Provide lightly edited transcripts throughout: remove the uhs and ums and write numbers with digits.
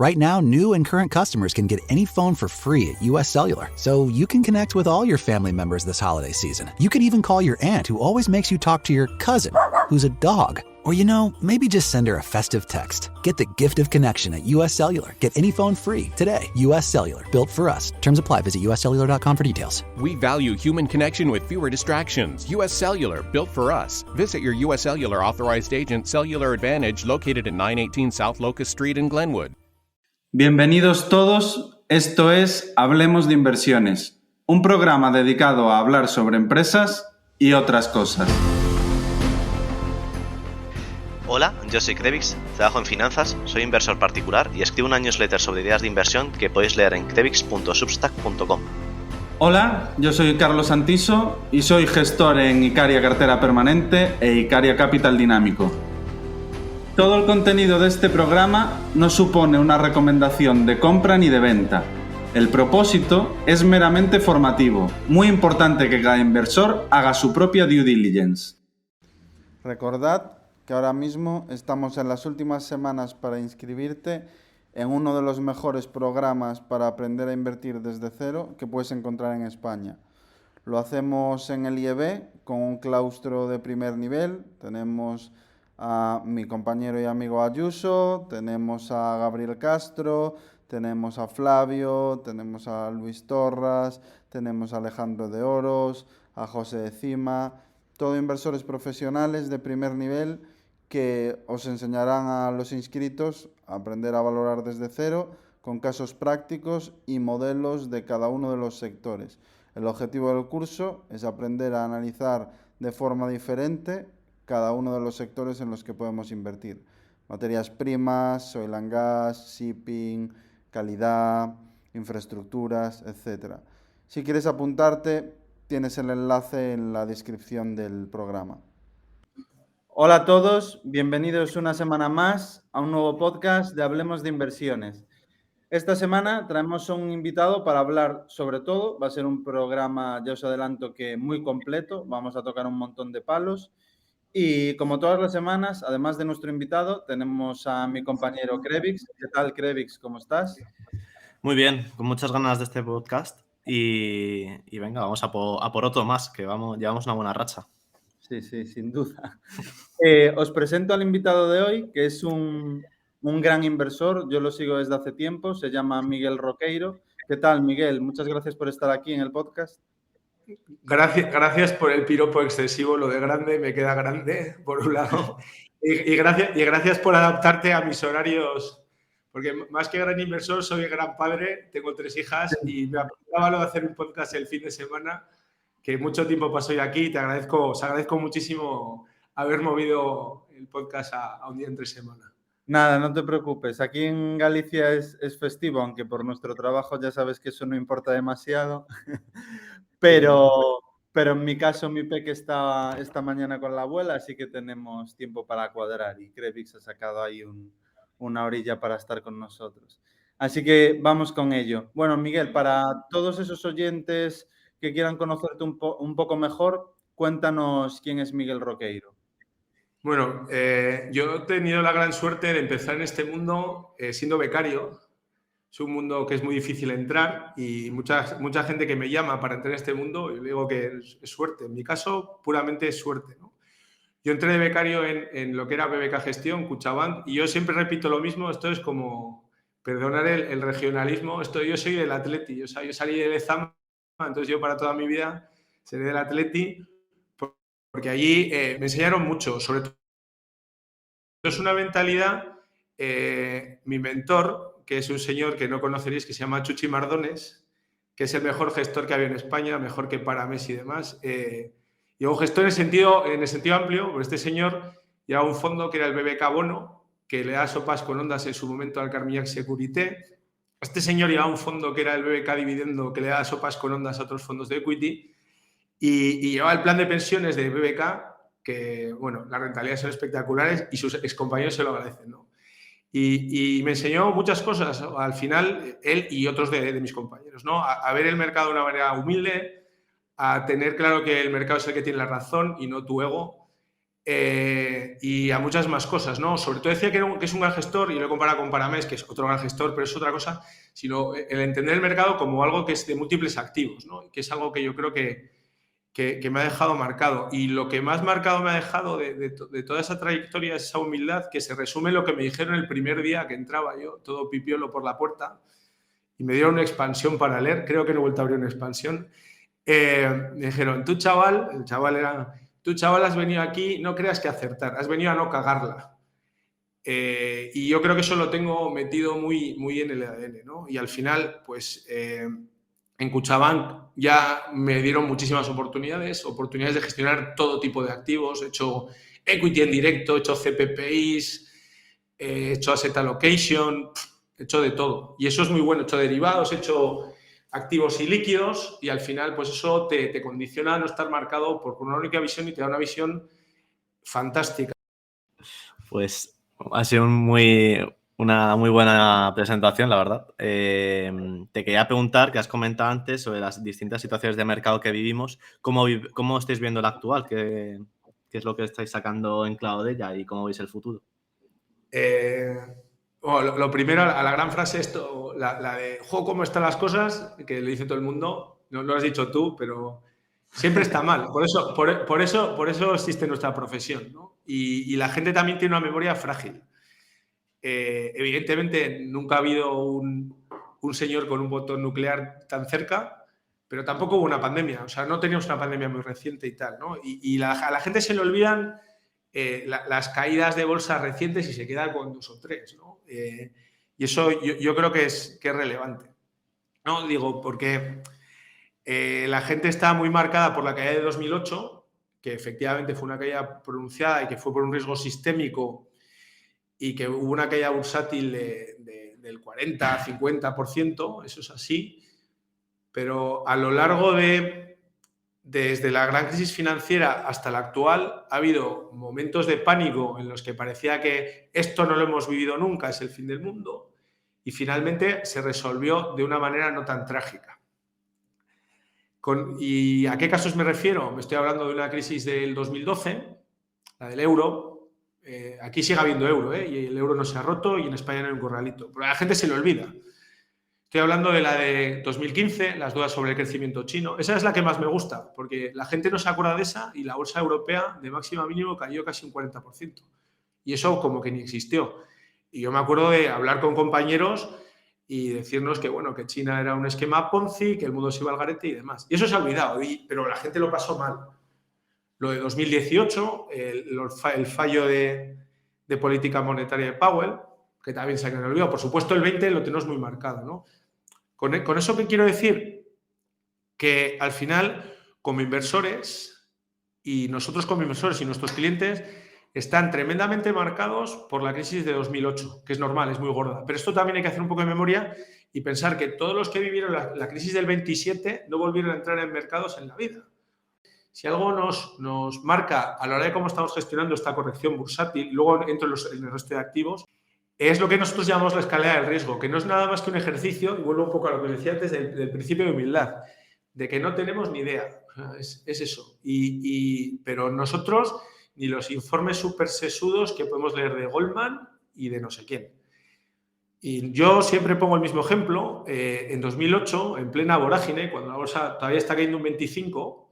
Right now, new and current customers can get any phone for free at US Cellular, so you can connect with all your family members this holiday season. You could even call your aunt who always makes you talk to your cousin, who's a dog. Or, maybe just send her a festive text. Get the gift of connection at US Cellular. Get any phone free today. US Cellular, built for us. Terms apply. Visit uscellular.com for details. We value human connection with fewer distractions. US Cellular, built for us. Visit your US Cellular authorized agent, Cellular Advantage, located at 918 South Locust Street in Glenwood. Bienvenidos todos, esto es Hablemos de Inversiones, un programa dedicado a hablar sobre empresas y otras cosas. Hola, yo soy Krevix, trabajo en finanzas, soy inversor particular y escribo una newsletter sobre ideas de inversión que podéis leer en krevix.substack.com. Hola, yo soy Carlos Santiso y soy gestor en Icaria Cartera Permanente e Icaria Capital Dinámico. Todo el contenido de este programa no supone una recomendación de compra ni de venta. El propósito es meramente formativo. Muy importante que cada inversor haga su propia due diligence. Recordad que ahora mismo estamos en las últimas semanas para inscribirte en uno de los mejores programas para aprender a invertir desde cero que puedes encontrar en España. Lo hacemos en el IEB con un claustro de primer nivel. Tenemos a mi compañero y amigo Ayuso, tenemos a Gabriel Castro, tenemos a Flavio, tenemos a Luis Torras, tenemos a Alejandro de Oros, a José de Cima, todo inversores profesionales de primer nivel que os enseñarán a los inscritos a aprender a valorar desde cero con casos prácticos y modelos de cada uno de los sectores. El objetivo del curso es aprender a analizar de forma diferente cada uno de los sectores en los que podemos invertir. Materias primas, oil and gas, shipping, calidad, infraestructuras, etc. Si quieres apuntarte, tienes el enlace en la descripción del programa. Hola a todos, bienvenidos una semana más a un nuevo podcast de Hablemos de Inversiones. Esta semana traemos a un invitado para hablar sobre todo. Va a ser un programa, ya os adelanto, que muy completo. Vamos a tocar un montón de palos. Y como todas las semanas, además de nuestro invitado, tenemos a mi compañero Krevix. ¿Qué tal, Krevix? ¿Cómo estás? Muy bien, con muchas ganas de este podcast y venga, vamos a por otro más, que llevamos una buena racha. Sí, sin duda. Os presento al invitado de hoy, que es un gran inversor. Yo lo sigo desde hace tiempo, se llama Miguel Roqueiro. ¿Qué tal, Miguel? Muchas gracias por estar aquí en el podcast. Gracias por el piropo excesivo, lo de grande me queda grande, por un lado. Y gracias por adaptarte a mis horarios, porque más que gran inversor soy gran padre, tengo 3 hijas y me apuntaba lo de hacer un podcast el fin de semana, que mucho tiempo paso yo aquí y os agradezco muchísimo haber movido el podcast a un día entre semana. Nada, no te preocupes. Aquí en Galicia es festivo, aunque por nuestro trabajo ya sabes que eso no importa demasiado. Pero en mi caso, mi peque está esta mañana con la abuela, así que tenemos tiempo para cuadrar y Krevix ha sacado ahí una orilla para estar con nosotros. Así que vamos con ello. Bueno, Miguel, para todos esos oyentes que quieran conocerte un poco mejor, cuéntanos quién es Miguel Roqueiro. Bueno, yo he tenido la gran suerte de empezar en este mundo siendo becario. Es un mundo que es muy difícil entrar y mucha gente que me llama para entrar en este mundo, yo digo que es suerte. En mi caso, puramente es suerte, ¿no? Yo entré de becario en lo que era BBK Gestión, Kutxabank, y yo siempre repito lo mismo. Esto es como, perdonar el regionalismo, yo soy del Atleti, yo salí del Lezama, entonces yo para toda mi vida seré del Atleti, porque allí me enseñaron mucho, sobre todo. Es una mentalidad, mi mentor, que es un señor que no conoceréis, que se llama Chuchi Mardones, que es el mejor gestor que había en España, mejor que Paramés y demás. Y un gestor en el sentido amplio, porque este señor llevaba un fondo que era el BBK Bono, que le da sopas con ondas en su momento al Carmignac Securité. Este señor llevaba un fondo que era el BBK Dividendo, que le da sopas con ondas a otros fondos de equity. Y llevaba el plan de pensiones de BBK, que, bueno, las rentabilidades son espectaculares y sus excompañeros se lo agradecen, ¿no? Y me enseñó muchas cosas, ¿no? Al final, él y otros de mis compañeros, ¿no? A ver el mercado de una manera humilde, a tener claro que el mercado es el que tiene la razón y no tu ego. y a muchas más cosas, ¿no? Sobre todo decía que es un gran gestor, y lo he comparado con Paramés, que es otro gran gestor, pero es otra cosa, sino el entender el mercado como algo que es de múltiples activos, ¿no? Que es algo que yo creo que me ha dejado marcado. Y lo que más marcado me ha dejado de toda esa trayectoria es esa humildad, que se resume en lo que me dijeron el primer día que entraba yo, todo pipiolo por la puerta, y me dieron una expansión para leer. Creo que no he vuelto a abrir una expansión. Me dijeron, tú chaval, el chaval era... Tú, chaval, has venido aquí, no creas que acertar, has venido a no cagarla. Y yo creo que eso lo tengo metido muy, muy en el ADN, ¿no? Y al final, pues, en Kutxabank ya me dieron muchísimas oportunidades de gestionar todo tipo de activos. He hecho equity en directo, he hecho CPPIs, he hecho asset allocation, he hecho de todo. Y eso es muy bueno. He hecho derivados, he hecho activos y líquidos, y al final pues eso te condiciona a no estar marcado por una única visión, y te da una visión fantástica. Pues ha sido una muy buena presentación, la verdad. Te quería preguntar, que has comentado antes sobre las distintas situaciones de mercado que vivimos, ¿cómo estáis viendo la actual? ¿Qué es lo que estáis sacando en claro de ella y cómo veis el futuro? Lo primero, a la gran frase, la de "jo, ¿cómo están las cosas?", que le dice todo el mundo, no lo has dicho tú, pero siempre está mal. Por eso existe nuestra profesión, ¿no? Y la gente también tiene una memoria frágil. Evidentemente, nunca ha habido un señor con un botón nuclear tan cerca, pero tampoco hubo una pandemia. O sea, no teníamos una pandemia muy reciente y tal, ¿no? Y a la gente se le olvidan las caídas de bolsa recientes y se queda con 2 o 3, ¿no? Y eso yo creo que es relevante, ¿no? Digo, porque la gente está muy marcada por la caída de 2008, que efectivamente fue una caída pronunciada y que fue por un riesgo sistémico, y que hubo una caída bursátil del 40-50%, eso es así, pero a lo largo desde la gran crisis financiera hasta la actual, ha habido momentos de pánico en los que parecía que esto no lo hemos vivido nunca, es el fin del mundo, y finalmente se resolvió de una manera no tan trágica. ¿Y a qué casos me refiero? Me estoy hablando de una crisis del 2012, la del euro. Aquí sigue habiendo euro, y el euro no se ha roto, y en España no hay un corralito, pero a la gente se le olvida. Estoy hablando de la de 2015, las dudas sobre el crecimiento chino. Esa es la que más me gusta, porque la gente no se acuerda de esa, y la bolsa europea de máximo a mínimo cayó casi un 40%. Y eso como que ni existió. Y yo me acuerdo de hablar con compañeros y decirnos que, bueno, que China era un esquema Ponzi, que el mundo se iba al garete y demás. Y eso se ha olvidado, pero la gente lo pasó mal. Lo de 2018, el fallo de política monetaria de Powell, que también se ha olvidado. Por supuesto, el 20 lo tenemos muy marcado, ¿no? Con eso, ¿qué quiero decir? Que al final, como inversores, y nosotros como inversores y nuestros clientes, están tremendamente marcados por la crisis de 2008, que es normal, es muy gorda. Pero esto también hay que hacer un poco de memoria y pensar que todos los que vivieron la crisis del 27 no volvieron a entrar en mercados en la vida. Si algo nos marca a la hora de cómo estamos gestionando esta corrección bursátil, luego entro en el resto de activos, es lo que nosotros llamamos la escalera del riesgo, que no es nada más que un ejercicio, y vuelvo un poco a lo que decía antes del principio de humildad, de que no tenemos ni idea. Es eso. Pero nosotros, ni los informes súper sesudos que podemos leer de Goldman y de no sé quién. Y yo siempre pongo el mismo ejemplo. En 2008, en plena vorágine, cuando la bolsa todavía está cayendo un 25%,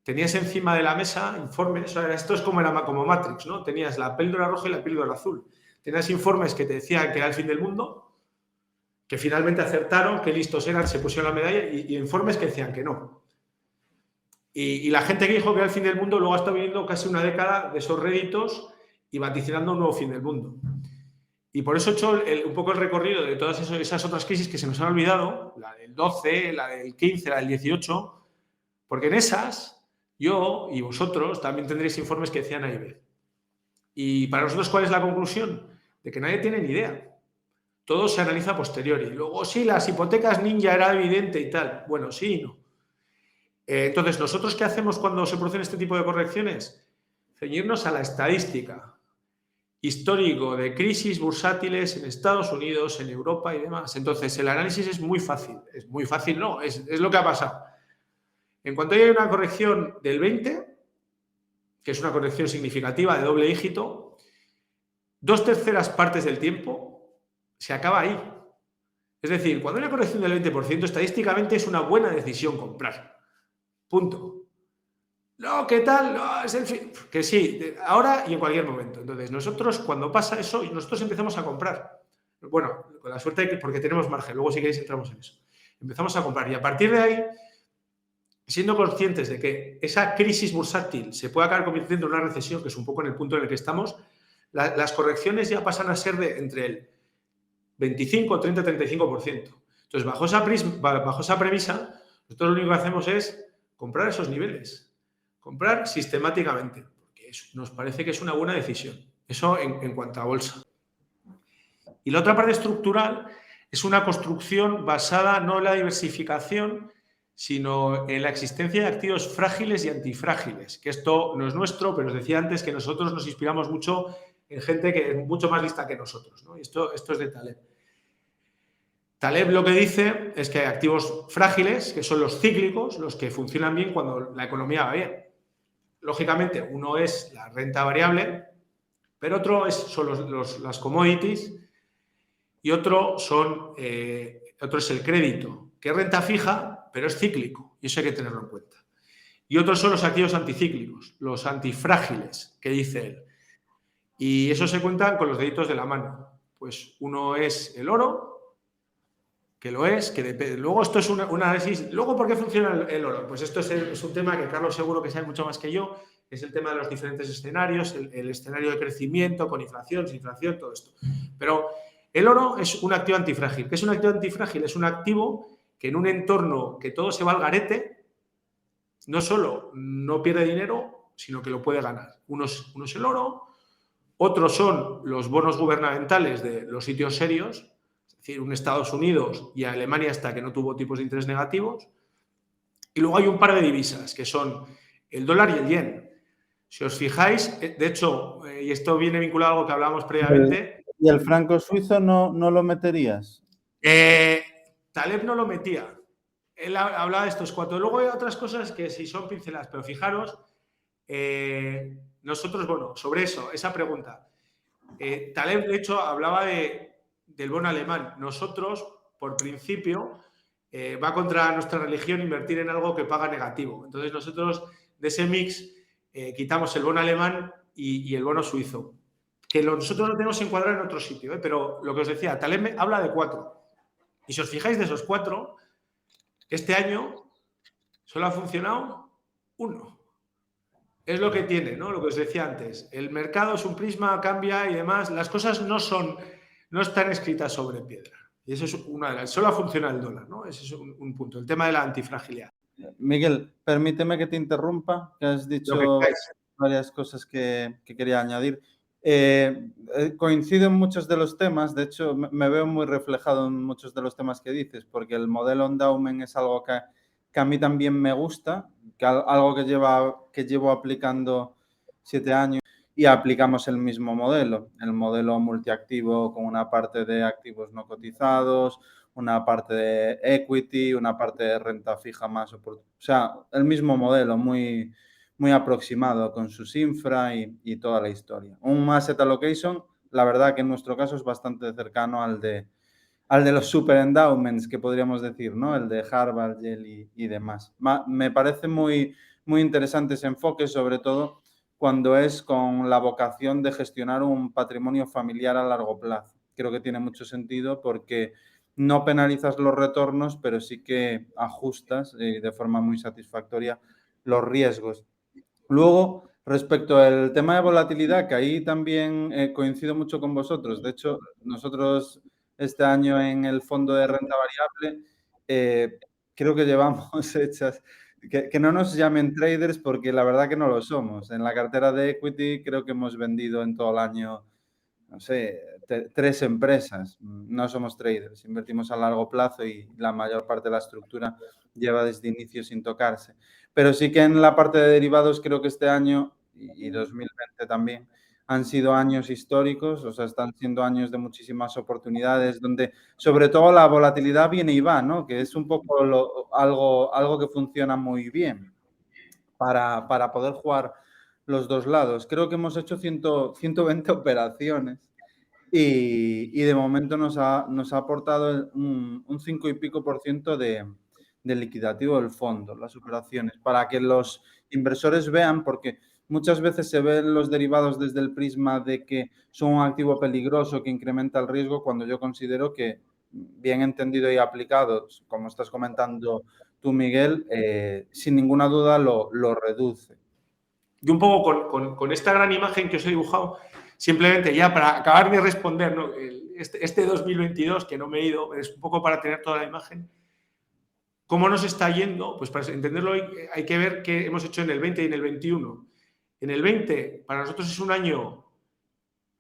tenías encima de la mesa informes. Esto es como Matrix, ¿no? Tenías la píldora roja y la píldora azul. Tenías informes que te decían que era el fin del mundo, que finalmente acertaron, que listos eran, se pusieron la medalla, y informes que decían que no. Y la gente que dijo que era el fin del mundo luego ha estado viviendo casi una década de esos réditos y vaticinando un nuevo fin del mundo. Y por eso he hecho un poco el recorrido de todas esas otras crisis que se nos han olvidado, la del 12, la del 15, la del 18, porque en esas yo y vosotros también tendréis informes que decían A y B. Y para nosotros, ¿cuál es la conclusión? De que nadie tiene ni idea. Todo se analiza a posteriori. Luego, sí, las hipotecas ninja era evidente y tal. Bueno, sí y no. Entonces, ¿nosotros qué hacemos cuando se producen este tipo de correcciones? Ceñirnos a la estadística histórico de crisis bursátiles en Estados Unidos, en Europa y demás. Entonces, el análisis es muy fácil. Es muy fácil, no, es lo que ha pasado. En cuanto haya una corrección del 20, que es una corrección significativa de doble dígito, 2/3 partes del tiempo se acaba ahí. Es decir, cuando hay una corrección del 20%, estadísticamente es una buena decisión comprar. Punto. No, ¿qué tal? No, es el fin. Que sí, ahora y en cualquier momento. Entonces, nosotros cuando pasa eso, nosotros empezamos a comprar. Bueno, con la suerte de que, porque tenemos margen, luego si queréis entramos en eso. Empezamos a comprar y a partir de ahí, siendo conscientes de que esa crisis bursátil se puede acabar convirtiendo en una recesión, que es un poco en el punto en el que estamos, las correcciones ya pasan a ser de entre el 25, 30, 35%. Entonces, bajo esa premisa, nosotros lo único que hacemos es comprar esos niveles, comprar sistemáticamente, porque nos parece que es una buena decisión. Eso en cuanto a bolsa. Y la otra parte estructural es una construcción basada no en la diversificación, sino en la existencia de activos frágiles y antifrágiles, que esto no es nuestro, pero os decía antes que nosotros nos inspiramos mucho en gente que es mucho más lista que nosotros, ¿no? Y esto es de Taleb. Taleb lo que dice es que hay activos frágiles, que son los cíclicos, los que funcionan bien cuando la economía va bien. Lógicamente, uno es la renta variable, pero otro son las commodities y otro es el crédito, que es renta fija, pero es cíclico, y eso hay que tenerlo en cuenta. Y otros son los activos anticíclicos, los antifrágiles, que dice él. Y eso se cuentan con los deditos de la mano. Pues uno es el oro, que lo es, que depende. Luego esto es un análisis. Luego, ¿por qué funciona el oro? Pues esto es un tema que Carlos seguro que sabe mucho más que yo. Es el tema de los diferentes escenarios, el escenario de crecimiento, con inflación, sin inflación, todo esto. Pero el oro es un activo antifrágil. ¿Qué es un activo antifrágil? Es un activo que en un entorno que todo se va al garete, no solo no pierde dinero, sino que lo puede ganar. Uno es el oro, otros son los bonos gubernamentales de los sitios serios, es decir, un Estados Unidos y Alemania hasta que no tuvo tipos de interés negativos. Y luego hay un par de divisas, que son el dólar y el yen. Si os fijáis, de hecho, y esto viene vinculado a algo que hablábamos previamente. ¿Y el franco suizo no lo meterías? Taleb no lo metía. Él hablaba de estos cuatro. Luego hay otras cosas que sí son pinceladas, pero fijaros, nosotros, bueno, sobre eso, esa pregunta. Taleb, de hecho, hablaba del bono alemán. Nosotros, por principio, va contra nuestra religión invertir en algo que paga negativo. Entonces, nosotros de ese mix quitamos el bono alemán y el bono suizo, que nosotros lo tenemos encuadrado en otro sitio, pero lo que os decía, Taleb habla de 4. Y si os fijáis, de esos 4, este año solo ha funcionado 1. Es lo que tiene, ¿no? Lo que os decía antes. El mercado es un prisma, cambia y demás. Las cosas no están escritas sobre piedra. Y eso es una de las. Solo funciona el dólar, ¿no? Ese es un punto. El tema de la antifragilidad. Miguel, permíteme que te interrumpa, que has dicho varias cosas que quería añadir. Coincido en muchos de los temas, de hecho me veo muy reflejado en muchos de los temas que dices, porque el modelo endowment es algo que a mí también me gusta, algo que llevo aplicando 7 años y aplicamos el mismo modelo, el modelo multiactivo con una parte de activos no cotizados, una parte de equity, una parte de renta fija más, o sea, el mismo modelo, muy aproximado con sus infra y toda la historia. Un asset allocation, la verdad que en nuestro caso es bastante cercano al de los super endowments, que podríamos decir, ¿no? El de Harvard, Yale y demás. Me parece muy interesante ese enfoque, sobre todo cuando es con la vocación de gestionar un patrimonio familiar a largo plazo. Creo que tiene mucho sentido porque no penalizas los retornos, pero sí que ajustas de forma muy satisfactoria los riesgos. Luego, respecto al tema de volatilidad, que ahí también coincido mucho con vosotros. De hecho, nosotros este año en el fondo de renta variable creo que llevamos hechas, que no nos llamen traders porque la verdad que no lo somos. En la cartera de equity creo que hemos vendido en todo el año, no sé, 3 empresas. No somos traders, invertimos a largo plazo y la mayor parte de la estructura lleva desde inicio sin tocarse. Pero sí que en la parte de derivados creo que este año y 2020 también han sido años históricos, o sea, están siendo años de muchísimas oportunidades donde sobre todo la volatilidad viene y va, ¿no? Que es un poco algo que funciona muy bien para poder jugar los dos lados. Creo que hemos hecho 120 operaciones y de momento nos ha aportado un 5 y pico por ciento del liquidativo del fondo, las operaciones, para que los inversores vean, porque muchas veces se ven los derivados desde el prisma de que son un activo peligroso que incrementa el riesgo, cuando yo considero que, bien entendido y aplicado, como estás comentando tú, Miguel, sin ninguna duda lo reduce. Y un poco con esta gran imagen que os he dibujado, simplemente ya para acabar de responder, ¿no? Este 2022, que no me he ido, es un poco para tener toda la imagen. ¿Cómo nos está yendo? Pues para entenderlo hay que ver qué hemos hecho en el 20 y en el 21. En el 20, para nosotros es un año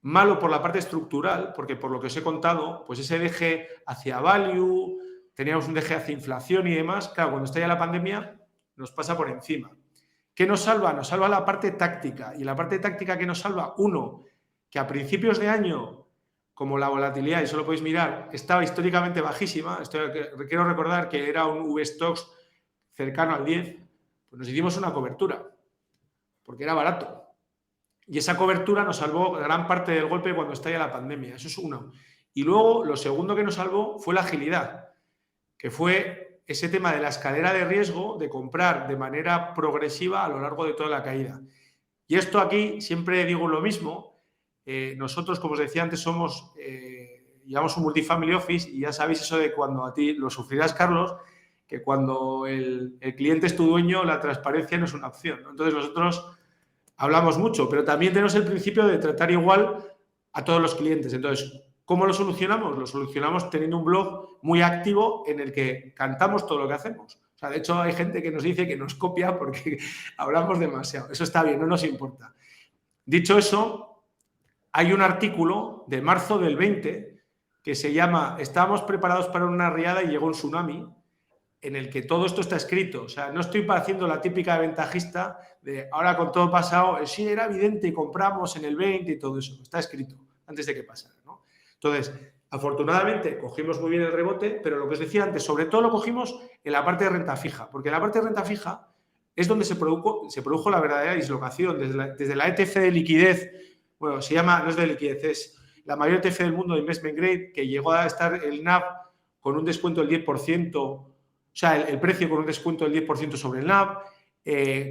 malo por la parte estructural, porque por lo que os he contado, pues ese deje hacia value, teníamos un deje hacia inflación y demás. Claro, cuando está ya la pandemia, nos pasa por encima. ¿Qué nos salva? Nos salva la parte táctica. Y la parte táctica que nos salva, uno, que a principios de año, como la volatilidad, y eso lo podéis mirar, estaba históricamente bajísima. Quiero recordar que era un V-Stocks cercano al 10, pues nos hicimos una cobertura, porque era barato. Y esa cobertura nos salvó gran parte del golpe cuando estalla la pandemia. Eso es uno. Y luego, lo segundo que nos salvó fue la agilidad, que fue ese tema de la escalera de riesgo, de comprar de manera progresiva a lo largo de toda la caída. Y esto aquí, siempre digo lo mismo, nosotros, como os decía antes, llevamos un multifamily office y ya sabéis eso de cuando a ti lo sufrirás, Carlos, que cuando el cliente es tu dueño, la transparencia no es una opción, ¿no? Entonces nosotros hablamos mucho, pero también tenemos el principio de tratar igual a todos los clientes. Entonces, ¿cómo lo solucionamos? Lo solucionamos teniendo un blog muy activo en el que cantamos todo lo que hacemos. O sea, de hecho, hay gente que nos dice que nos copia porque hablamos demasiado. Eso está bien, no nos importa. Dicho eso, hay un artículo de marzo del 20 que se llama "Estábamos preparados para una riada y llegó un tsunami", en el que todo esto está escrito. O sea, no estoy haciendo la típica ventajista de ahora con todo pasado, sí, era evidente y compramos en el 20 y todo eso. Está escrito antes de que pasara, ¿no? Entonces, afortunadamente, cogimos muy bien el rebote, pero lo que os decía antes, sobre todo lo cogimos en la parte de renta fija, porque en la parte de renta fija es donde se produjo la verdadera dislocación. Desde la ETF de liquidez, bueno, se llama, no es de liquidez, es la mayor ETF del mundo de investment grade, que llegó a estar el NAV con un descuento del 10%, o sea, el precio con un descuento del 10% sobre el NAV,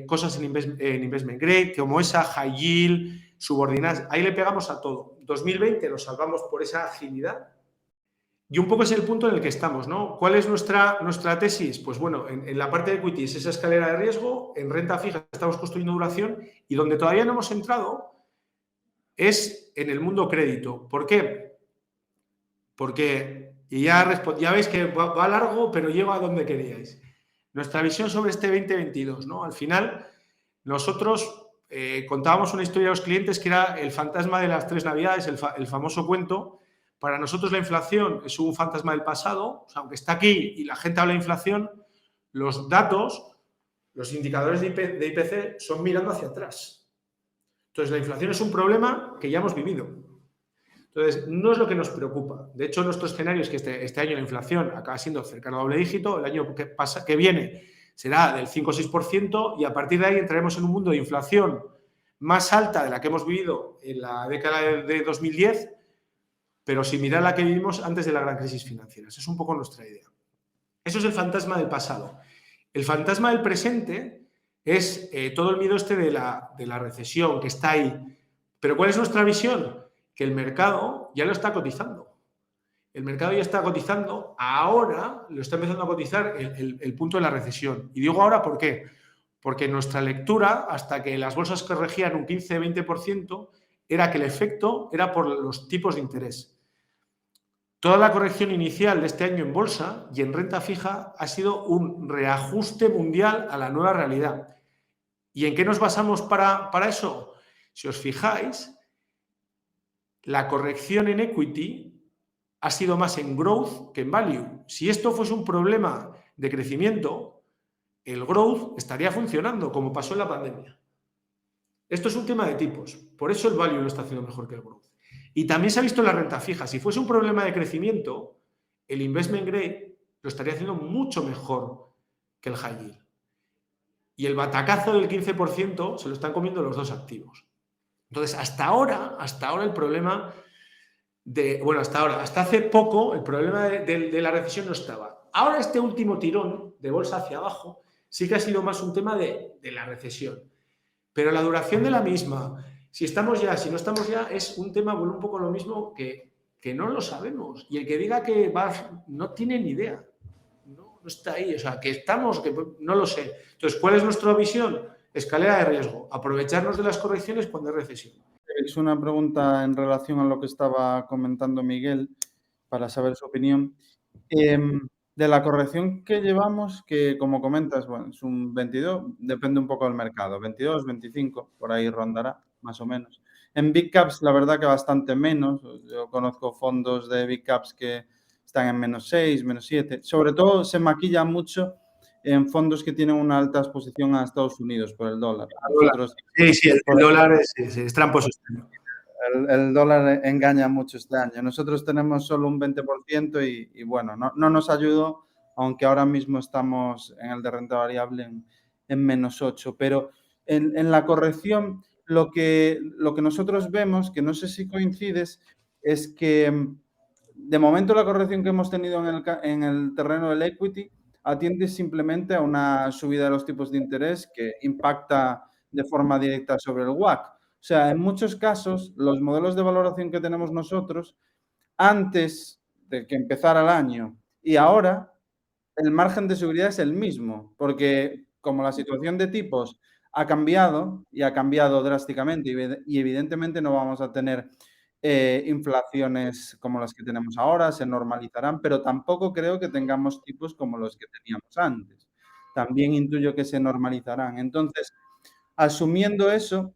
cosas en investment grade, como esa, high yield, subordinadas, ahí le pegamos a todo. 2020 nos salvamos por esa agilidad y un poco es el punto en el que estamos, ¿no? ¿Cuál es nuestra tesis? Pues bueno, en la parte de equity es esa escalera de riesgo, en renta fija estamos construyendo duración y donde todavía no hemos entrado es en el mundo crédito. ¿Por qué? Porque, y ya veis que va largo, pero llego a donde queríais. Nuestra visión sobre este 2022, ¿no? Al final, nosotros contábamos una historia a los clientes que era el fantasma de las 3 Navidades, el famoso cuento. Para nosotros la inflación es un fantasma del pasado. O sea, aunque está aquí y la gente habla de inflación, los datos, los indicadores de IPC son mirando hacia atrás. Entonces, la inflación es un problema que ya hemos vivido. Entonces, no es lo que nos preocupa. De hecho, nuestro escenario es que este año la inflación acaba siendo cercano a doble dígito. El año que viene será del 5 o 6% y a partir de ahí entraremos en un mundo de inflación más alta de la que hemos vivido en la década de 2010, pero similar a la que vivimos antes de la gran crisis financiera. Esa es un poco nuestra idea. Eso es el fantasma del pasado. El fantasma del presente es todo el miedo de la recesión que está ahí. Pero ¿cuál es nuestra visión? Que el mercado ya lo está cotizando. El mercado ya está cotizando, ahora lo está empezando a cotizar el punto de la recesión. Y digo ahora, ¿por qué? Porque nuestra lectura, hasta que las bolsas corregían un 15-20%, era que el efecto era por los tipos de interés. Toda la corrección inicial de este año en bolsa y en renta fija ha sido un reajuste mundial a la nueva realidad. ¿Y en qué nos basamos para eso? Si os fijáis, la corrección en equity ha sido más en growth que en value. Si esto fuese un problema de crecimiento, el growth estaría funcionando, como pasó en la pandemia. Esto es un tema de tipos. Por eso el value lo está haciendo mejor que el growth. Y también se ha visto en la renta fija. Si fuese un problema de crecimiento, el investment grade lo estaría haciendo mucho mejor que el high yield. y el batacazo del 15% se lo están comiendo los dos activos. Entonces, hasta ahora el problema hasta hace poco el problema de la recesión no estaba. Ahora este último tirón de bolsa hacia abajo sí que ha sido más un tema de la recesión. Pero la duración de la misma, si estamos ya, si no estamos ya, es un tema, bueno, un poco lo mismo que no lo sabemos. Y el que diga que va, no tiene ni idea. No está ahí. O sea, que estamos, que no lo sé. Entonces, ¿cuál es nuestra visión? Escalera de riesgo. Aprovecharnos de las correcciones cuando hay recesión. Es una pregunta en relación a lo que estaba comentando Miguel, para saber su opinión. De la corrección que llevamos, que como comentas, bueno, es un 22, depende un poco del mercado, 22, 25, por ahí rondará, más o menos. En Big Caps, la verdad que bastante menos. Yo conozco fondos de Big Caps que están en -6, -7. Sobre todo se maquilla mucho en fondos que tienen una alta exposición a Estados Unidos por el dólar. Nosotros, sí, el dólar es tramposo. el dólar engaña mucho este año. Nosotros tenemos solo un 20% y bueno, no nos ayudó, aunque ahora mismo estamos en el de renta variable en -8. Pero en la corrección, lo que nosotros vemos, que no sé si coincides, es que de momento la corrección que hemos tenido en el terreno del equity atiende simplemente a una subida de los tipos de interés que impacta de forma directa sobre el WACC. O sea, en muchos casos, los modelos de valoración que tenemos nosotros, antes de que empezara el año y ahora, el margen de seguridad es el mismo, porque como la situación de tipos ha cambiado y ha cambiado drásticamente y evidentemente no vamos a tener inflaciones como las que tenemos ahora, se normalizarán, pero tampoco creo que tengamos tipos como los que teníamos antes. También intuyo que se normalizarán. Entonces, asumiendo eso,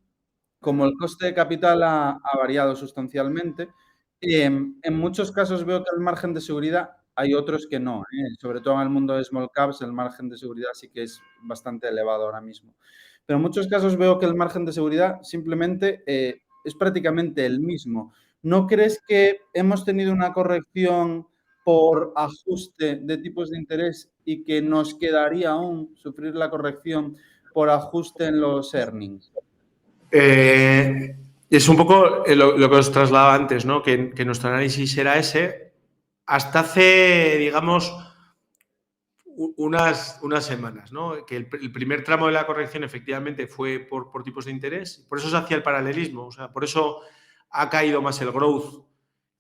como el coste de capital ha variado sustancialmente, en muchos casos veo que el margen de seguridad hay otros que no, sobre todo en el mundo de small caps el margen de seguridad sí que es bastante elevado ahora mismo. Pero en muchos casos veo que el margen de seguridad simplemente es prácticamente el mismo. ¿No crees que hemos tenido una corrección por ajuste de tipos de interés y que nos quedaría aún sufrir la corrección por ajuste en los earnings? Es un poco lo que os trasladaba antes, ¿no? Que nuestro análisis era ese. Hasta hace, digamos, unas semanas, ¿no? Que el primer tramo de la corrección efectivamente fue por tipos de interés. Por eso se hacía el paralelismo. O sea, por eso ha caído más el growth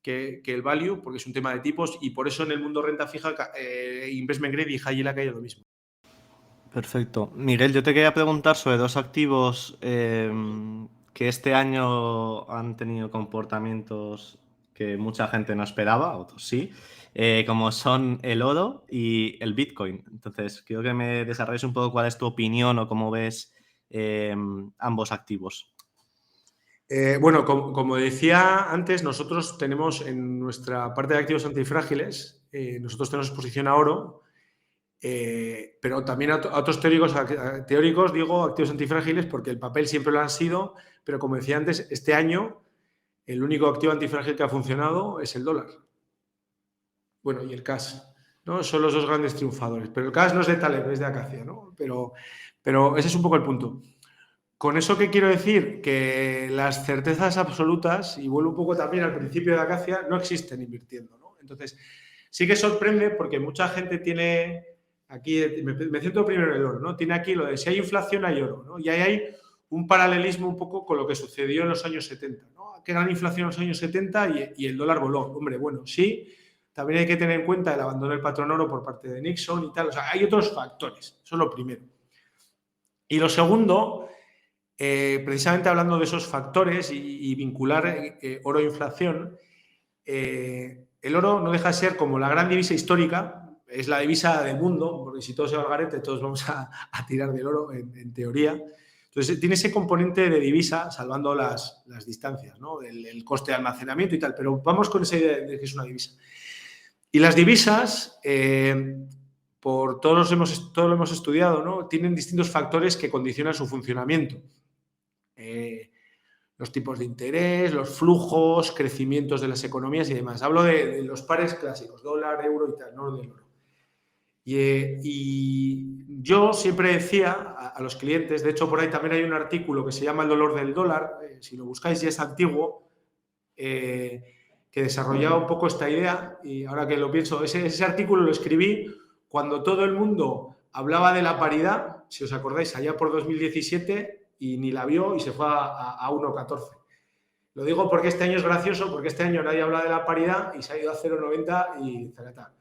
que el value, porque es un tema de tipos. Y por eso en el mundo renta fija, investment grade y high yield ha caído lo mismo. Perfecto. Miguel, yo te quería preguntar sobre dos activos que este año han tenido comportamientos que mucha gente no esperaba, otros sí, como son el oro y el Bitcoin. Entonces, quiero que me desarrolles un poco cuál es tu opinión o cómo ves ambos activos. Bueno, como decía antes, nosotros tenemos en nuestra parte de activos antifrágiles, nosotros tenemos exposición a oro, pero también a otros teóricos digo activos antifrágiles porque el papel siempre lo han sido, pero como decía antes, este año el único activo antifrágil que ha funcionado es el dólar. Bueno, y el cash, ¿no? Son los dos grandes triunfadores, pero el cash no es de Taleb, es de Acacia, ¿no? Pero ese es un poco el punto. ¿Con eso qué quiero decir? Que las certezas absolutas, y vuelvo un poco también al principio de Acacia, no existen invirtiendo, ¿no? Entonces, sí que sorprende porque mucha gente tiene... Aquí me centro primero en el oro, ¿no? Tiene aquí lo de si hay inflación hay oro, ¿no? Y ahí hay un paralelismo un poco con lo que sucedió en los años 70, ¿no? Qué gran inflación en los años 70 y el dólar voló. Hombre, bueno, sí, también hay que tener en cuenta el abandono del patrón oro por parte de Nixon y tal. O sea, hay otros factores, eso es lo primero. Y lo segundo, precisamente hablando de esos factores y vincular oro e inflación, el oro no deja de ser como la gran divisa histórica. Es la divisa del mundo, porque si todo se va al garete, todos vamos a tirar del oro, en teoría. Entonces, tiene ese componente de divisa, salvando las distancias, ¿no? El coste de almacenamiento y tal, pero vamos con esa idea de que es una divisa. Y las divisas, por todos lo hemos estudiado, ¿no? Tienen distintos factores que condicionan su funcionamiento. Los tipos de interés, los flujos, crecimientos de las economías y demás. Hablo de los pares clásicos, dólar, euro y tal, no del oro. Y yo siempre decía a los clientes, de hecho por ahí también hay un artículo que se llama El dolor del dólar, si lo buscáis ya es antiguo, que desarrollaba un poco esta idea, y ahora que lo pienso, ese artículo lo escribí cuando todo el mundo hablaba de la paridad, si os acordáis, allá por 2017, y ni la vio y se fue a 1,14. Lo digo porque este año es gracioso, porque este año nadie habla de la paridad y se ha ido a 0,90 y zacata.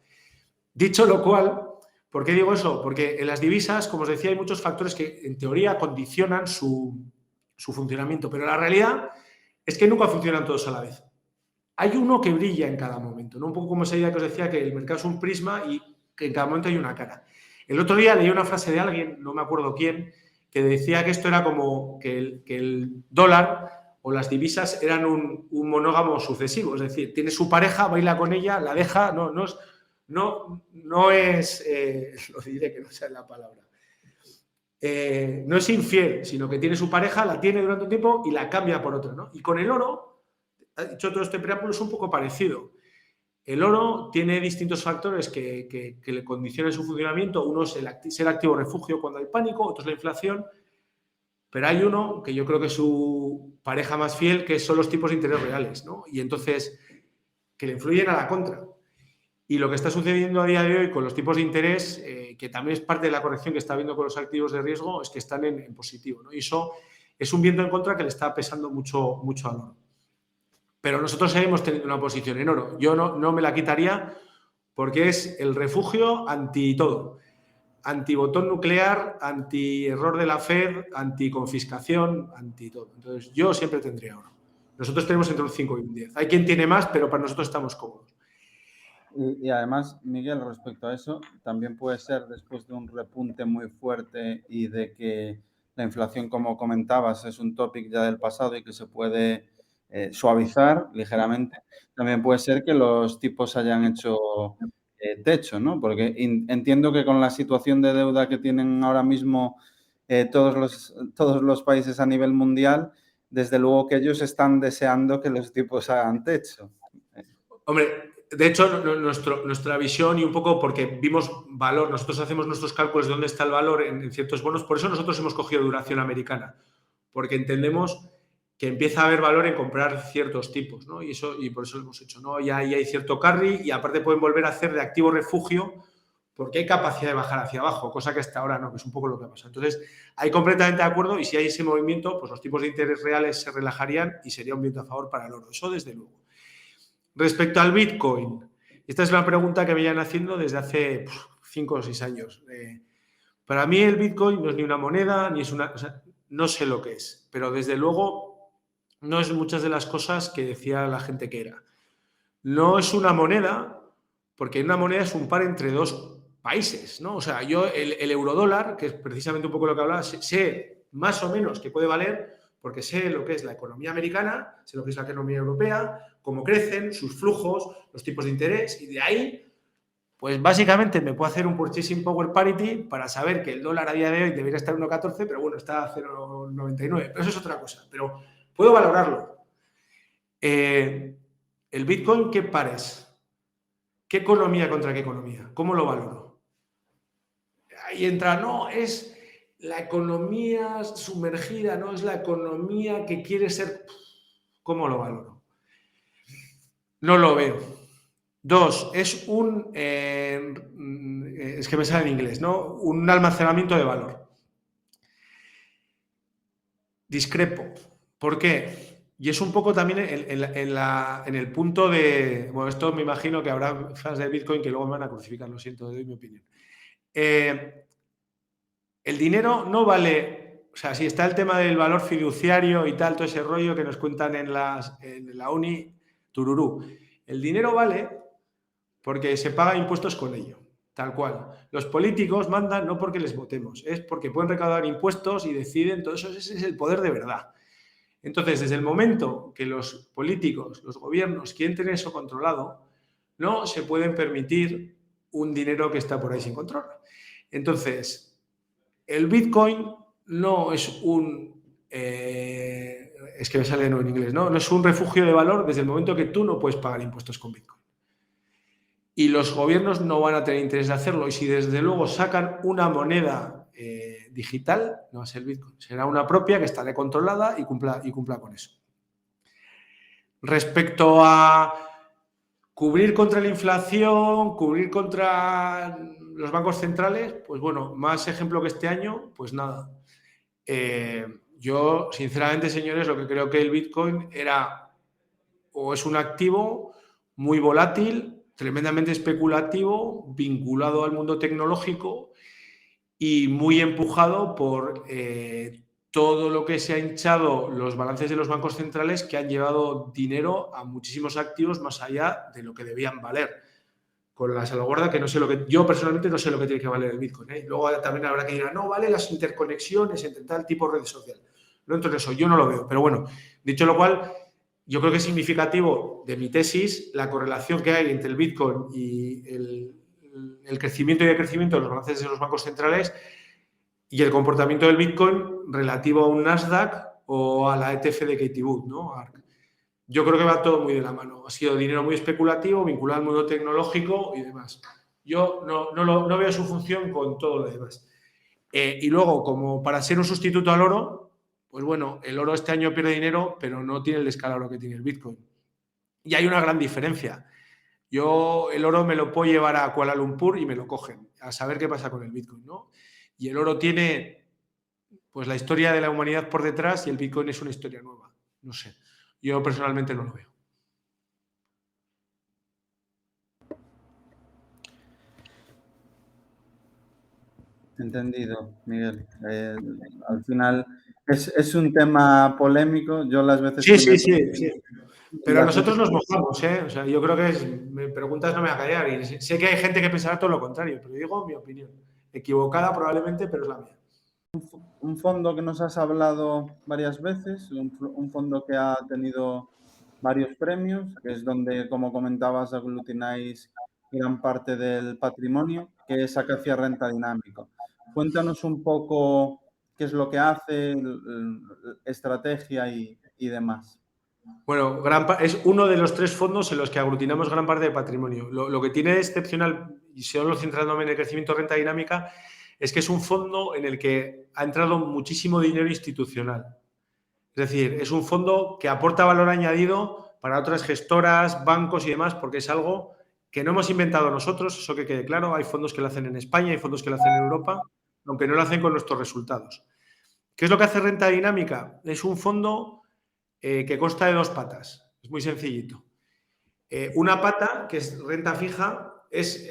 Dicho lo cual, ¿por qué digo eso? Porque en las divisas, como os decía, hay muchos factores que en teoría condicionan su funcionamiento, pero la realidad es que nunca funcionan todos a la vez. Hay uno que brilla en cada momento, ¿no? Un poco como esa idea que os decía, que el mercado es un prisma y que en cada momento hay una cara. El otro día leí una frase de alguien, no me acuerdo quién, que decía que esto era como que el dólar o las divisas eran un monógamo sucesivo, es decir, tiene su pareja, baila con ella, la deja, no es lo diré que no sea la palabra, no es infiel, sino que tiene su pareja, la tiene durante un tiempo y la cambia por otra, ¿no? Y con el oro, ha dicho todo este preámbulo, es un poco parecido. El oro tiene distintos factores que le condicionan su funcionamiento. Uno es ser activo refugio cuando hay pánico, otro es la inflación, pero hay uno que yo creo que es su pareja más fiel, que son los tipos de interés reales, ¿no? Y entonces, que le influyen a la contra. Y lo que está sucediendo a día de hoy con los tipos de interés, que también es parte de la corrección que está habiendo con los activos de riesgo, es que están en positivo, ¿no? Y eso es un viento en contra que le está pesando mucho al oro. Pero nosotros seguimos teniendo una posición en oro. Yo no me la quitaría porque es el refugio anti todo. Anti-botón nuclear, anti-error de la Fed, anti-confiscación, anti-todo. Entonces, yo siempre tendría oro. Nosotros tenemos entre un 5 y un 10. Hay quien tiene más, pero para nosotros estamos cómodos. Y además, Miguel, respecto a eso, también puede ser después de un repunte muy fuerte y de que la inflación, como comentabas, es un tópico ya del pasado y que se puede suavizar ligeramente, también puede ser que los tipos hayan hecho techo, ¿no? Porque entiendo que con la situación de deuda que tienen ahora mismo todos los países a nivel mundial, desde luego que ellos están deseando que los tipos hagan techo. Hombre, de hecho, nuestra visión y un poco porque vimos valor, nosotros hacemos nuestros cálculos de dónde está el valor en ciertos bonos, por eso nosotros hemos cogido duración americana, porque entendemos que empieza a haber valor en comprar ciertos tipos, ¿no? Y por eso lo hemos hecho, ¿no? Ya hay cierto carry y aparte pueden volver a hacer de activo refugio porque hay capacidad de bajar hacia abajo, cosa que hasta ahora no, que es un poco lo que pasa. Entonces, hay completamente de acuerdo y si hay ese movimiento, pues los tipos de interés reales se relajarían y sería un viento a favor para el oro. Eso desde luego. Respecto al Bitcoin, esta es una pregunta que me llevan haciendo desde hace 5 o 6 años. Para mí el Bitcoin no es ni una moneda, ni es una... O sea, no sé lo que es, pero desde luego no es muchas de las cosas que decía la gente que era. No es una moneda, porque una moneda es un par entre dos países, ¿no? O sea, yo el eurodólar, que es precisamente un poco lo que hablaba, sé más o menos que puede valer porque sé lo que es la economía americana, sé lo que es la economía europea, cómo crecen, sus flujos, los tipos de interés, y de ahí, pues básicamente me puedo hacer un purchasing power parity para saber que el dólar a día de hoy debería estar en 1,14, pero bueno, está a 0,99, pero eso es otra cosa, pero puedo valorarlo. El Bitcoin, ¿qué pares? ¿Qué economía contra qué economía? ¿Cómo lo valoro? Ahí entra, no, es la economía sumergida, no es la economía que quiere ser... ¿Cómo lo valoro? No lo veo. 2, es un... es que me sale en inglés, ¿no? Un almacenamiento de valor. Discrepo. ¿Por qué? Y es un poco también en el punto de... Bueno, esto me imagino que habrá fans de Bitcoin que luego me van a crucificar, lo siento, doy mi opinión. El dinero no vale... O sea, si está el tema del valor fiduciario y tal, todo ese rollo que nos cuentan en la uni, tururú. El dinero vale porque se pagan impuestos con ello, tal cual. Los políticos mandan no porque les votemos, es porque pueden recaudar impuestos y deciden, todo eso, ese es el poder de verdad. Entonces, desde el momento que los políticos, los gobiernos quieren tener eso controlado, no se pueden permitir un dinero que está por ahí sin control. Entonces, el Bitcoin no es un... es que me sale en inglés, ¿no? No es un refugio de valor desde el momento que tú no puedes pagar impuestos con Bitcoin. y los gobiernos no van a tener interés de hacerlo. Y si desde luego sacan una moneda digital, no va a ser Bitcoin, será una propia que estará controlada y cumpla con eso. Respecto a cubrir contra la inflación, cubrir contra los bancos centrales, pues bueno, más ejemplo que este año, pues nada. Yo, sinceramente, señores, lo que creo que el Bitcoin era o es un activo muy volátil, tremendamente especulativo, vinculado al mundo tecnológico y muy empujado por todo lo que se ha hinchado los balances de los bancos centrales, que han llevado dinero a muchísimos activos más allá de lo que debían valer. Con la salvaguarda que no sé lo que... Yo personalmente no sé lo que tiene que valer el Bitcoin, ¿eh? Luego también habrá que decir, no, vale las interconexiones entre tal tipo de redes sociales. No entro en eso, yo no lo veo. Pero bueno, dicho lo cual, yo creo que es significativo de mi tesis la correlación que hay entre el Bitcoin y el crecimiento y decrecimiento de los balances de los bancos centrales y el comportamiento del Bitcoin relativo a un Nasdaq o a la ETF de Katie Wood, ¿no? ARK. Yo creo que va todo muy de la mano. Ha sido dinero muy especulativo, vinculado al mundo tecnológico y demás. Yo no veo su función con todo lo demás. Y luego, como para ser un sustituto al oro, pues bueno, el oro este año pierde dinero, pero no tiene el descalabro que tiene el Bitcoin. Y hay una gran diferencia. Yo el oro me lo puedo llevar a Kuala Lumpur y me lo cogen, a saber qué pasa con el Bitcoin, ¿no? Y el oro tiene pues la historia de la humanidad por detrás y el Bitcoin es una historia nueva. No sé. Yo personalmente no lo veo. Entendido, Miguel. Al final es un tema polémico. Yo las veces Sí. Pero nosotros nos mojamos, ¿eh? O sea, yo creo que me preguntas, no me voy a callar. Y sé que hay gente que pensará todo lo contrario, pero digo mi opinión. Equivocada probablemente, pero es la mía. Un fondo que nos has hablado varias veces, un fondo que ha tenido varios premios, que es donde, como comentabas, aglutináis gran parte del patrimonio, que es Acacia Renta Dinámico. Cuéntanos un poco qué es lo que hace, estrategia y demás. Bueno, es uno de los 3 fondos en los que aglutinamos gran parte del patrimonio. Lo que tiene de excepcional, y solo centrándome en el crecimiento de renta dinámica, es que es un fondo en el que ha entrado muchísimo dinero institucional. Es decir, es un fondo que aporta valor añadido para otras gestoras, bancos y demás, porque es algo que no hemos inventado nosotros, eso que quede claro. Hay fondos que lo hacen en España, hay fondos que lo hacen en Europa, aunque no lo hacen con nuestros resultados. ¿Qué es lo que hace Renta Dinámica? Es un fondo que consta de 2 patas. Es muy sencillito. Una pata, que es renta fija, es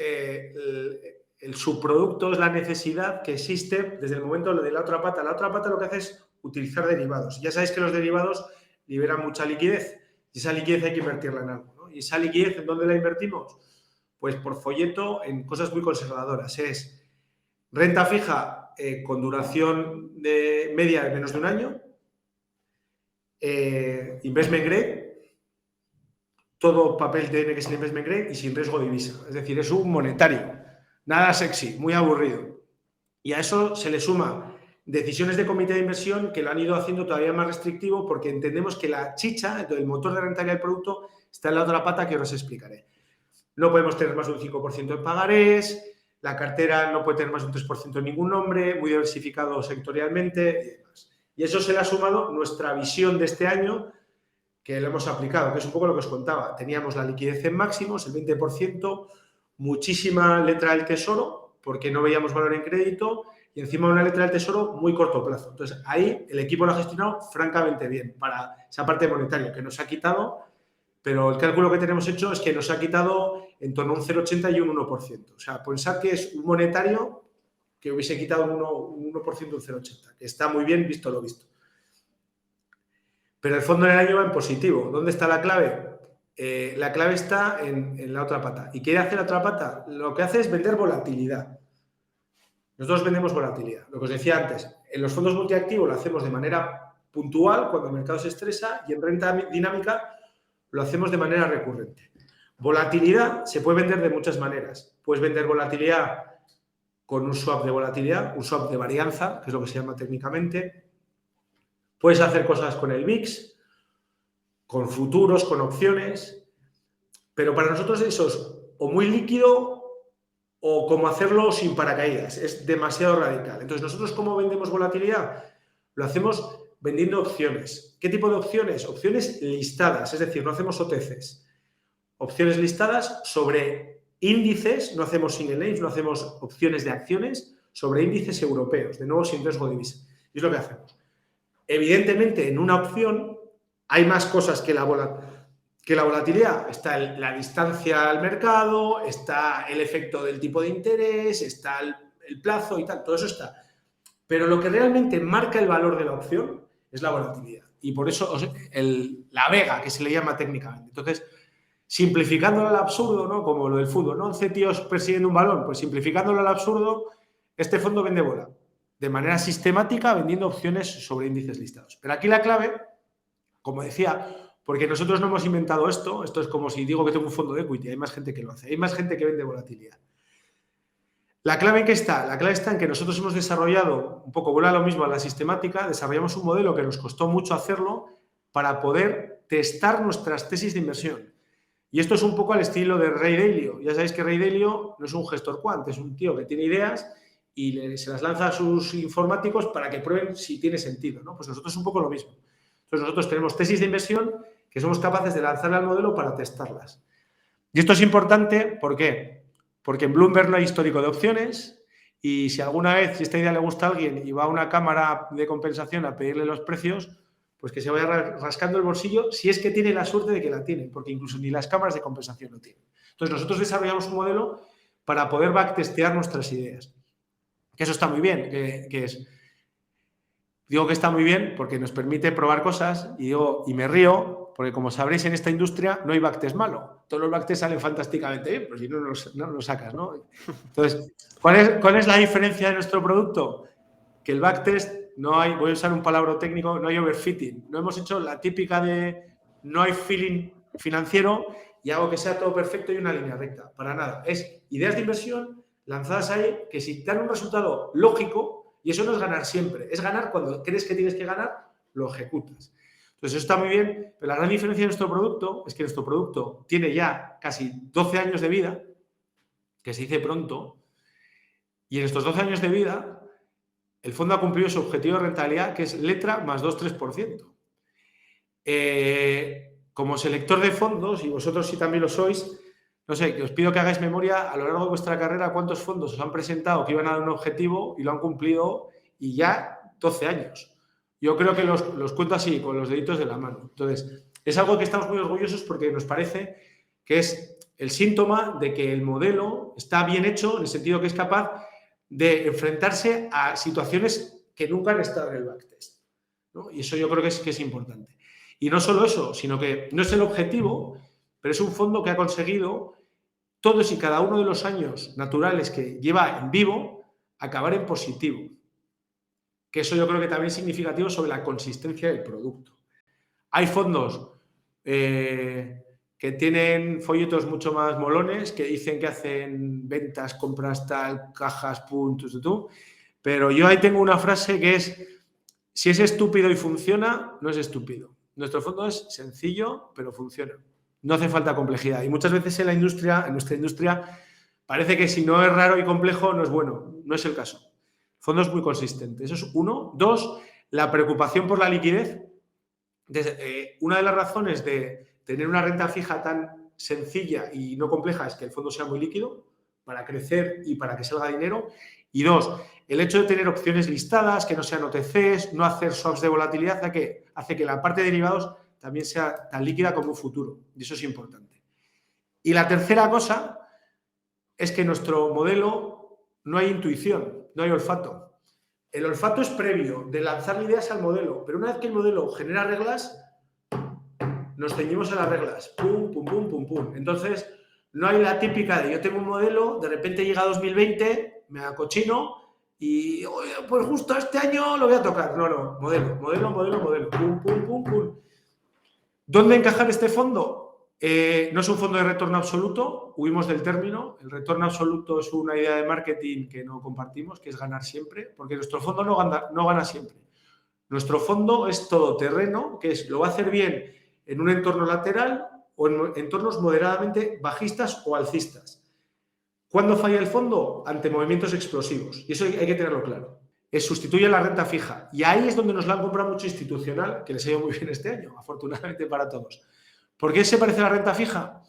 el subproducto, es la necesidad que existe desde el momento de la otra pata. La otra pata lo que hace es utilizar derivados. Ya sabéis que los derivados liberan mucha liquidez y esa liquidez hay que invertirla en algo, ¿no? ¿Y esa liquidez en dónde la invertimos? Pues por folleto en cosas muy conservadoras. Es renta fija con duración de media de menos de un año, investment grade, todo papel tiene que ser investment grade y sin riesgo de divisa. Es decir, es un monetario, nada sexy, muy aburrido. Y a eso se le suma decisiones de comité de inversión que lo han ido haciendo todavía más restrictivo porque entendemos que la chicha, el motor de rentabilidad del producto, está en la otra pata que os explicaré. No podemos tener más de un 5% en pagarés, la cartera no puede tener más de un 3% en ningún nombre, muy diversificado sectorialmente y demás. Y eso se le ha sumado nuestra visión de este año, que lo hemos aplicado, que es un poco lo que os contaba. Teníamos la liquidez en máximos, el 20%, muchísima letra del tesoro, porque no veíamos valor en crédito, y encima una letra del tesoro muy corto plazo. Entonces, ahí el equipo lo ha gestionado francamente bien para esa parte monetaria que nos ha quitado, pero el cálculo que tenemos hecho es que nos ha quitado en torno a un 0,80 y un 1%. O sea, pensar que es un monetario que hubiese quitado un 1%, un 0,80, que está muy bien visto lo visto. Pero el fondo en el año va en positivo. ¿Dónde está la clave? La clave está en la otra pata. ¿Y qué hace la otra pata? Lo que hace es vender volatilidad. Nosotros vendemos volatilidad. Lo que os decía antes, en los fondos multiactivos lo hacemos de manera puntual cuando el mercado se estresa y en renta dinámica lo hacemos de manera recurrente. Volatilidad se puede vender de muchas maneras. Puedes vender volatilidad con un swap de volatilidad, un swap de varianza, que es lo que se llama técnicamente. Puedes hacer cosas con el VIX, con futuros, con opciones, pero para nosotros esos o muy líquido o como hacerlo sin paracaídas. Es demasiado radical. Entonces, ¿nosotros cómo vendemos volatilidad? Lo hacemos vendiendo opciones. ¿Qué tipo de opciones? Opciones listadas, es decir, no hacemos OTCs. Opciones listadas sobre índices, no hacemos single names, no hacemos opciones de acciones sobre índices europeos, de nuevo sin riesgo de divisa. Y es lo que hacemos. Evidentemente, en una opción hay más cosas que la volatilidad. Está la distancia al mercado, está el efecto del tipo de interés, está el plazo y tal, todo eso está. Pero lo que realmente marca el valor de la opción es la volatilidad. Y por eso la vega, que se le llama técnicamente. Entonces, simplificándolo al absurdo, ¿no? Como lo del fútbol, ¿no? 11 tíos persiguiendo un balón, pues simplificándolo al absurdo, este fondo vende bola de manera sistemática vendiendo opciones sobre índices listados. Pero aquí la clave, como decía, porque nosotros no hemos inventado esto es como si digo que tengo un fondo de equity, hay más gente que lo hace, hay más gente que vende volatilidad. ¿La clave en qué está? La clave está en que nosotros hemos desarrollado, un poco vuelve a lo mismo a la sistemática, desarrollamos un modelo que nos costó mucho hacerlo para poder testar nuestras tesis de inversión. Y esto es un poco al estilo de Ray Dalio. Ya sabéis que Ray Dalio no es un gestor quant, es un tío que tiene ideas y se las lanza a sus informáticos para que prueben si tiene sentido, ¿no? Pues nosotros es un poco lo mismo. Entonces nosotros tenemos tesis de inversión que somos capaces de lanzarle al modelo para testarlas. Y esto es importante, ¿por qué? Porque en Bloomberg no hay histórico de opciones y si alguna vez, si esta idea le gusta a alguien y va a una cámara de compensación a pedirle los precios, pues que se vaya rascando el bolsillo si es que tiene la suerte de que la tienen, porque incluso ni las cámaras de compensación lo tienen. Entonces nosotros desarrollamos un modelo para poder backtestear nuestras ideas. Que eso está muy bien, digo que está muy bien porque nos permite probar cosas y me río porque, como sabréis, en esta industria no hay backtest malo. Todos los backtests salen fantásticamente bien, pero si no los sacas, ¿no? Entonces, ¿cuál es la diferencia de nuestro producto? Que el backtest no hay, voy a usar un palabra técnico, no hay overfitting. No hemos hecho la típica de no hay feeling financiero y hago que sea todo perfecto y una línea recta. Para nada. Es ideas de inversión lanzadas ahí que si dan un resultado lógico, y eso no es ganar siempre, es ganar cuando crees que tienes que ganar, lo ejecutas. Entonces, eso está muy bien, pero la gran diferencia de nuestro producto es que nuestro producto tiene ya casi 12 años de vida, que se dice pronto, y en estos 12 años de vida, el fondo ha cumplido su objetivo de rentabilidad, que es letra más 2-3%. Como selector de fondos, y vosotros si también lo sois, no sé, que os pido que hagáis memoria a lo largo de vuestra carrera cuántos fondos os han presentado que iban a dar un objetivo y lo han cumplido y ya 12 años. Yo creo que los cuento así, con los deditos de la mano. Entonces, es algo que estamos muy orgullosos porque nos parece que es el síntoma de que el modelo está bien hecho en el sentido que es capaz de enfrentarse a situaciones que nunca han estado en el backtest, ¿no? Y eso yo creo que es importante. Y no solo eso, sino que no es el objetivo, pero es un fondo que ha conseguido todos y cada uno de los años naturales que lleva en vivo acabar en positivo. Que eso yo creo que también es significativo sobre la consistencia del producto. Hay fondos que tienen folletos mucho más molones, que dicen que hacen ventas, compras, tal, cajas, puntos, pero yo ahí tengo una frase que es: si es estúpido y funciona, no es estúpido. Nuestro fondo es sencillo, pero funciona. No hace falta complejidad. Y muchas veces en nuestra industria, parece que si no es raro y complejo, no es bueno. No es el caso. El fondo es muy consistente. Eso es uno. Dos, la preocupación por la liquidez. Una de las razones de tener una renta fija tan sencilla y no compleja es que el fondo sea muy líquido para crecer y para que salga dinero. Y dos, el hecho de tener opciones listadas, que no sean OTCs, no hacer swaps de volatilidad, hace que la parte de derivados también sea tan líquida como un futuro. Y eso es importante. Y la tercera cosa es que en nuestro modelo no hay intuición, no hay olfato. El olfato es previo de lanzar ideas al modelo, pero una vez que el modelo genera reglas, nos ceñimos a las reglas. Pum, pum, pum, pum, pum. Entonces, no hay la típica de yo tengo un modelo, de repente llega 2020, me acochino y pues justo este año lo voy a tocar. No, modelo. Pum, pum, pum, pum. ¿Dónde encajar este fondo? No es un fondo de retorno absoluto, huimos del término. El retorno absoluto es una idea de marketing que no compartimos, que es ganar siempre, porque nuestro fondo no gana siempre. Nuestro fondo es todoterreno, que lo va a hacer bien en un entorno lateral o en entornos moderadamente bajistas o alcistas. ¿Cuándo falla el fondo? Ante movimientos explosivos. Y eso hay que tenerlo claro. Sustituye la renta fija. Y ahí es donde nos la han comprado mucho institucional, que les ha ido muy bien este año, afortunadamente para todos. ¿Por qué se parece a la renta fija?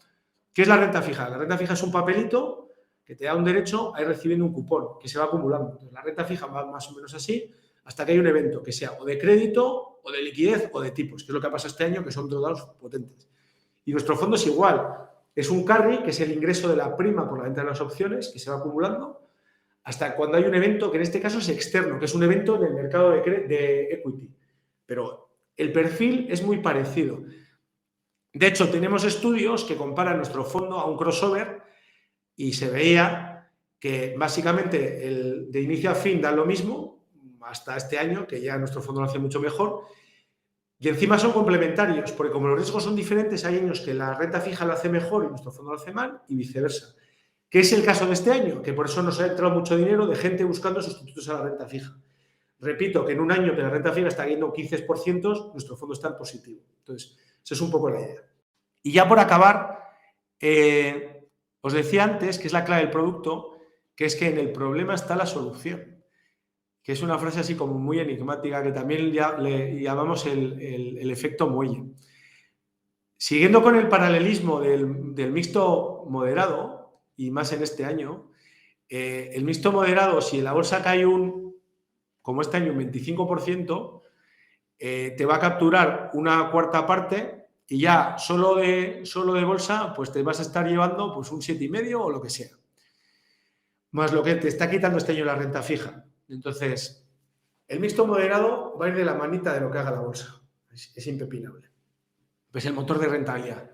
¿Qué es la renta fija? La renta fija es un papelito que te da un derecho a ir recibiendo un cupón que se va acumulando. Entonces, la renta fija va más o menos así hasta que hay un evento que sea o de crédito, o de liquidez, o de tipos, que es lo que ha pasado este año, que son drawdowns potentes. Y nuestro fondo es igual. Es un carry, que es el ingreso de la prima por la venta de las opciones, que se va acumulando, hasta cuando hay un evento que en este caso es externo, que es un evento del mercado de equity. Pero el perfil es muy parecido. De hecho, tenemos estudios que comparan nuestro fondo a un crossover y se veía que básicamente de inicio a fin da lo mismo, hasta este año, que ya nuestro fondo lo hace mucho mejor, y encima son complementarios, porque como los riesgos son diferentes, hay años que la renta fija lo hace mejor y nuestro fondo lo hace mal, y viceversa. ¿Qué es el caso de este año? Que por eso nos ha entrado mucho dinero de gente buscando sustitutos a la renta fija. Repito que en un año que la renta fija está cayendo 15%, nuestro fondo está en positivo. Entonces, esa es un poco la idea. Y ya por acabar, os decía antes que es la clave del producto, que es que en el problema está la solución, que es una frase así como muy enigmática, que también ya le llamamos el efecto muelle. Siguiendo con el paralelismo del mixto moderado, y más en este año, el mixto moderado, si en la bolsa cae como este año, un 25%, te va a capturar una cuarta parte y ya solo de bolsa, pues te vas a estar llevando pues un 7,5 o lo que sea. Más lo que te está quitando este año la renta fija. Entonces, el mixto moderado va a ir de la manita de lo que haga la bolsa. Es impepinable. Pues el motor de rentabilidad.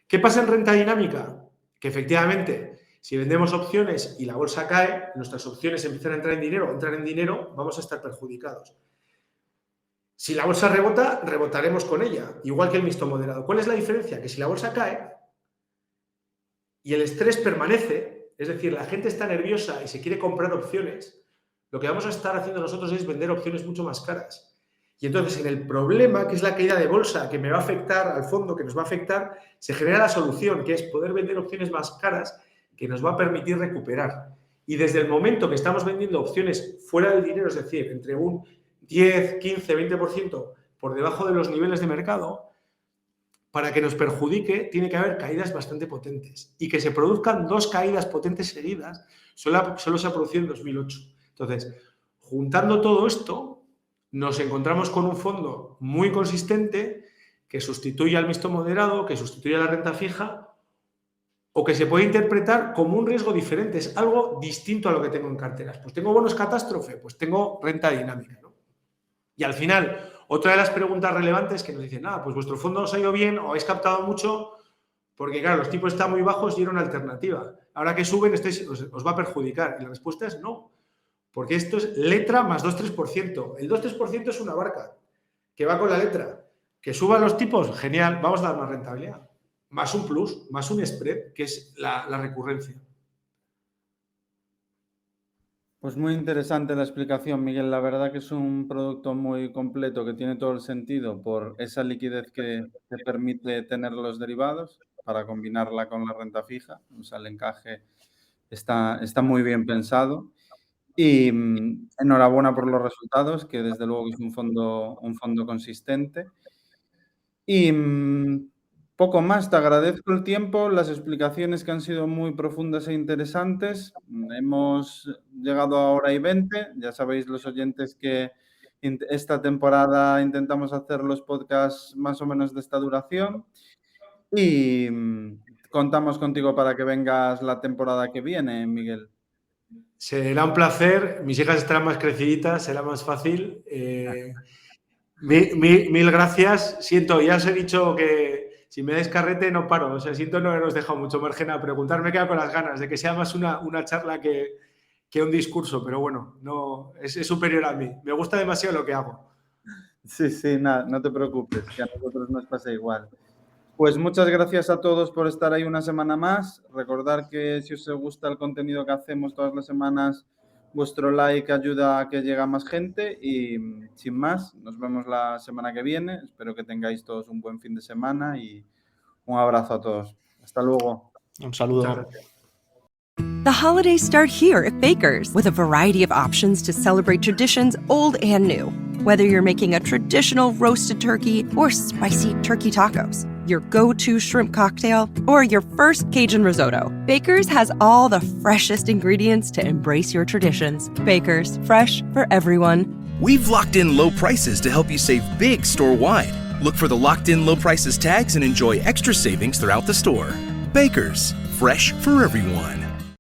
¿Qué pasa en renta dinámica? Que efectivamente, si vendemos opciones y la bolsa cae, nuestras opciones empiezan a entrar en dinero, vamos a estar perjudicados. Si la bolsa rebota, rebotaremos con ella, igual que el mixto moderado. ¿Cuál es la diferencia? Que si la bolsa cae y el estrés permanece, es decir, la gente está nerviosa y se quiere comprar opciones, lo que vamos a estar haciendo nosotros es vender opciones mucho más caras. Y entonces, en el problema, que es la caída de bolsa, que me va a afectar al fondo, que nos va a afectar, se genera la solución, que es poder vender opciones más caras, que nos va a permitir recuperar. Y desde el momento que estamos vendiendo opciones fuera del dinero, es decir, entre un 10, 15, 20% por debajo de los niveles de mercado, para que nos perjudique, tiene que haber caídas bastante potentes. Y que se produzcan 2 caídas potentes seguidas, solo se ha producido en 2008. Entonces, juntando todo esto, nos encontramos con un fondo muy consistente que sustituye al mixto moderado, que sustituye a la renta fija, o que se puede interpretar como un riesgo diferente. Es algo distinto a lo que tengo en carteras. Pues tengo bonos catástrofe, pues tengo renta dinámica, ¿no? Y al final, otra de las preguntas relevantes que nos dicen, pues vuestro fondo os ha ido bien o habéis captado mucho, porque claro, los tipos están muy bajos y era una alternativa. Ahora que suben, os va a perjudicar. Y la respuesta es no. Porque esto es letra más 2-3%. El 2-3% es una barca que va con la letra. Que suban los tipos, genial, vamos a dar más rentabilidad. Más un plus, más un spread, que es la recurrencia. Pues muy interesante la explicación, Miguel. La verdad que es un producto muy completo que tiene todo el sentido por esa liquidez que te permite tener los derivados para combinarla con la renta fija. O sea, el encaje está muy bien pensado. Y enhorabuena por los resultados, que desde luego es un fondo consistente. Y poco más, te agradezco el tiempo, las explicaciones que han sido muy profundas e interesantes. Hemos llegado a hora y 20. Ya sabéis, los oyentes, que esta temporada intentamos hacer los podcasts más o menos de esta duración. Y contamos contigo para que vengas la temporada que viene, Miguel. Será un placer. Mis hijas estarán más creciditas, será más fácil. Mil gracias. Siento, ya os he dicho que si me dais carrete no paro. O sea, siento no haberos dejado mucho margen a preguntar. Me he quedado con las ganas de que sea más una charla que un discurso. Pero bueno, no, es superior a mí. Me gusta demasiado lo que hago. Sí, nada, no te preocupes, que a nosotros nos pasa igual. Pues muchas gracias a todos por estar ahí una semana más. Recordar que si os gusta el contenido que hacemos todas las semanas, vuestro like ayuda a que llegue a más gente. Y sin más, nos vemos la semana que viene. Espero que tengáis todos un buen fin de semana y Un abrazo a todos. Hasta luego. Un saludo. Muchas gracias. The holidays start here at Baker's with a variety of options to celebrate traditions old and new. Whether you're making a traditional roasted turkey or spicy turkey tacos, your go-to shrimp cocktail, or your first Cajun risotto, Baker's has all the freshest ingredients to embrace your traditions. Baker's, fresh for everyone. We've locked in low prices to help you save big store-wide. Look for the locked in low prices tags and enjoy extra savings throughout the store. Baker's, fresh for everyone.